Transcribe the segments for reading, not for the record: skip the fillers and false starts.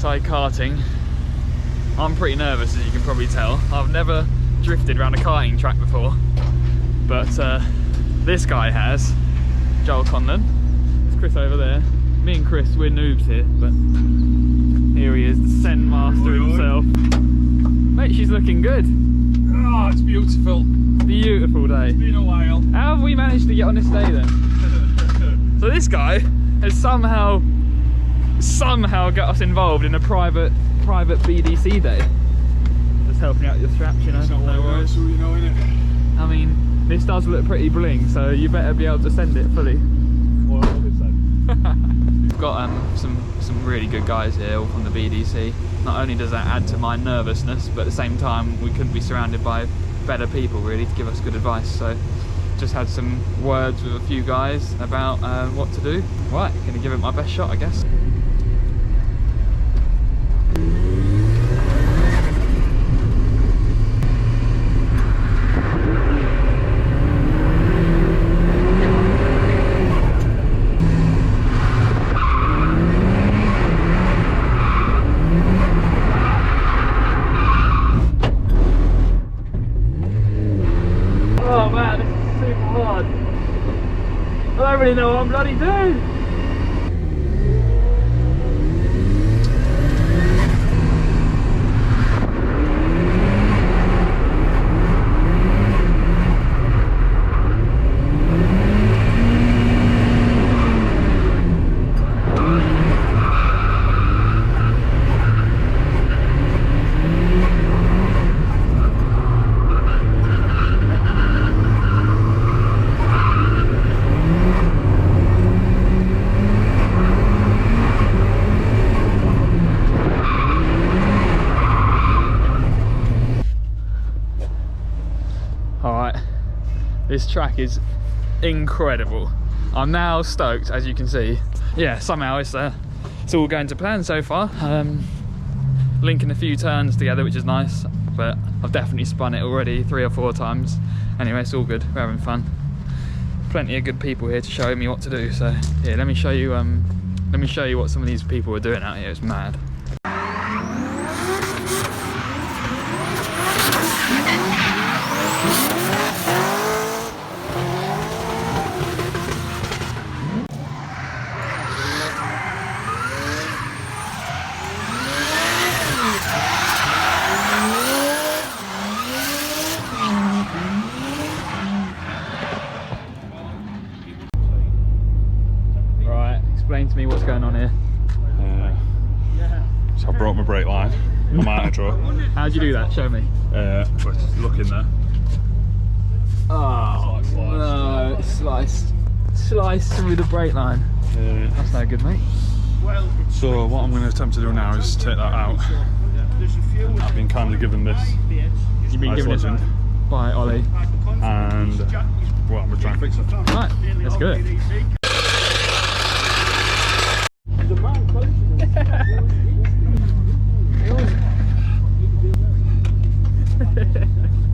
Teeside Karting. I'm pretty nervous, as you can probably tell. I've never drifted around a karting track before, but this guy has, Joel Conlon. There's Chris over there. Me and Chris, we're noobs here, but here he is, the Sen master himself. Mate, she's looking good. Oh, it's beautiful. Beautiful day. It's been a while. How have we managed to get on this day then? So this guy has somehow got us involved in a private BDC day. Just helping out your straps, you know. It's not no worries. So you know, innit? I mean, this does look pretty bling, so you better be able to send it fully. Well, We've got some really good guys here, all from the BDC. Not only does that add to my nervousness, but at the same time we couldn't be surrounded by better people really to give us good advice. So just had some words with a few guys about what to do. Right, gonna give it my best shot, I guess. Oh man, this is super hard. I don't really know what I'm bloody doing. Alright, this track is incredible. I'm now stoked, as you can see. Yeah, somehow it's all going to plan so far. Linking a few turns together, which is nice, but I've definitely spun it already 3 or 4 times. Anyway, it's all good, we're having fun. Plenty of good people here to show me what to do, so here, let me show you what some of these people are doing out here. It's mad. Explain to me what's going on here. So I broke my brake line on my nitro. How'd you do that? Show me. Just look in there. Oh no, it's sliced through the brake line. That's no good, mate. So what I'm going to attempt to do now is take that out. I've been kindly given this. You've been given it by Ollie. And well, I'm going to try and fix it. Right, let's do it.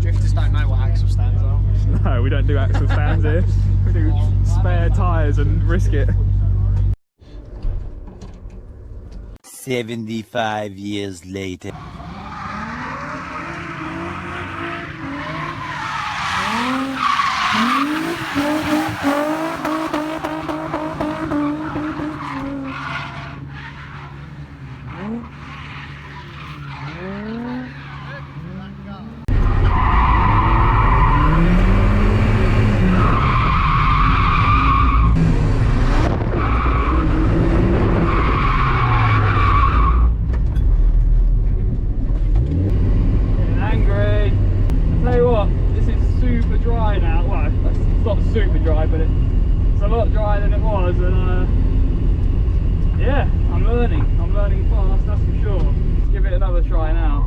Drifters don't know what axle stands are. No, we don't do axle stands here. We do spare tyres and risk it. 75 years later. Super dry, but it's a lot drier than it was, and yeah, I'm learning fast, that's for sure. Give it another try now.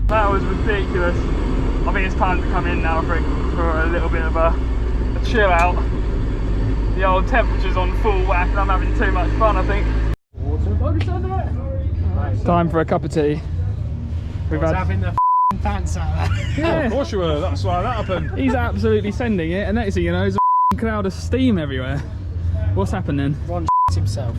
That was ridiculous. I think it's time to come in now for a little bit of a chill out. The old temperature's on full whack and I'm having too much fun, I think. Time for a cup of tea. We've had having the pants out there. yeah. Of course you were, that's why that happened. He's absolutely sending it, and next thing you know, there's a cloud of steam everywhere. What's happened then? Ron himself.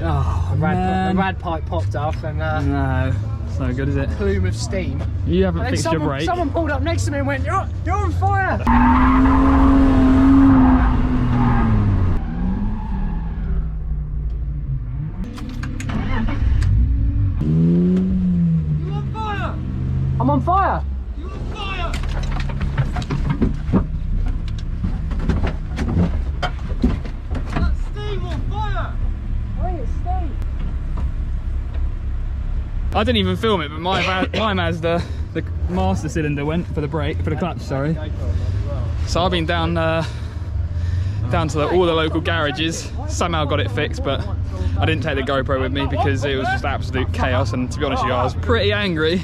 Oh, The man. rad pipe popped off and No, it's no good, is it? plume of steam. You haven't And fixed your brake. someone pulled up next to me and went, you're on fire! I'm on fire! You're on fire! That's steam on fire! Wait, it's steam! I didn't even film it, but my Mazda, the master cylinder went for the brake, for the clutch, sorry. So I've been down to all the local garages, somehow got it fixed, but I didn't take the GoPro with me because it was just absolute chaos, and to be honest with you, I was pretty angry.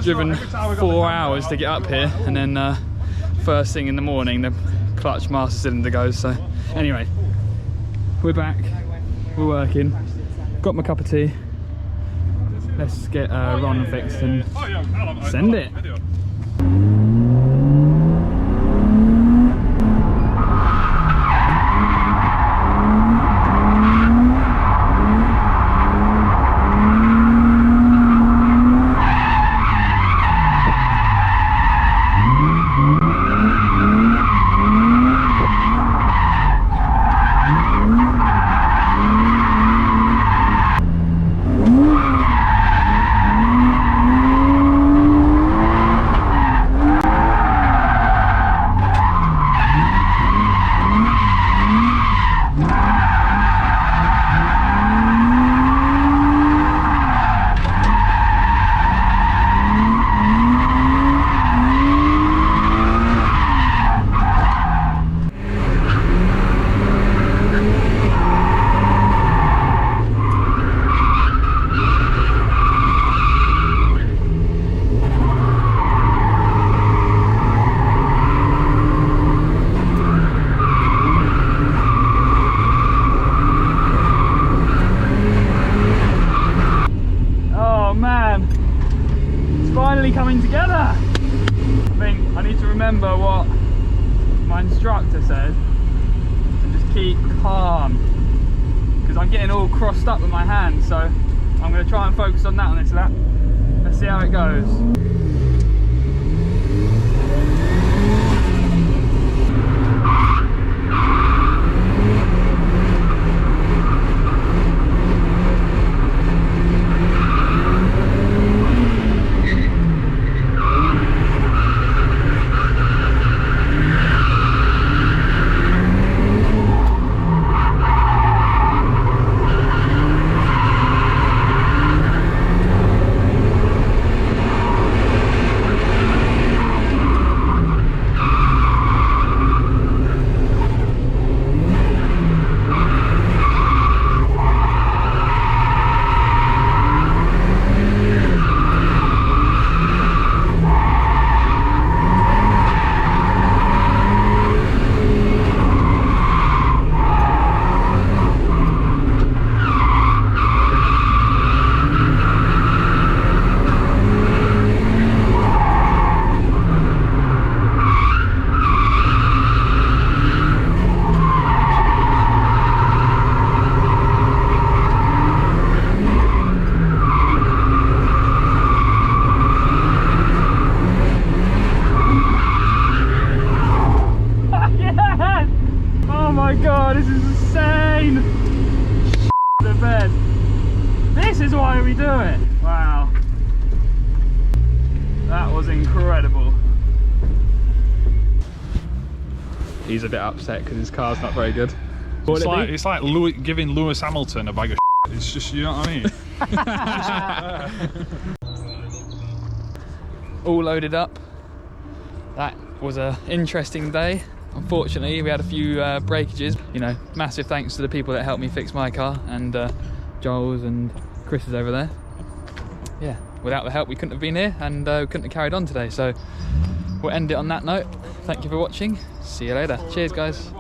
Driven 4 hours to get up here, and then first thing in the morning the clutch master cylinder goes. So anyway, we're back, we're working, got my cup of tea. Let's get Ron fixed and send it. Coming together. I think I need to remember what my instructor said and just keep calm, because I'm getting all crossed up with my hands, so I'm going to try and focus on that on this lap. Let's see how it goes. God, this is insane! The bed. This is why we do it. Wow. That was incredible. He's a bit upset because his car's not very good. It's like giving Lewis Hamilton a bag of shit. It's just, you know what I mean? All loaded up. That was an interesting day. Unfortunately, we had a few breakages. You know, massive thanks to the people that helped me fix my car, and Joel's and Chris is over there. Yeah, without the help we couldn't have been here, and couldn't have carried on today. So we'll end it on that note. Thank you for watching. See you later. Cheers, guys.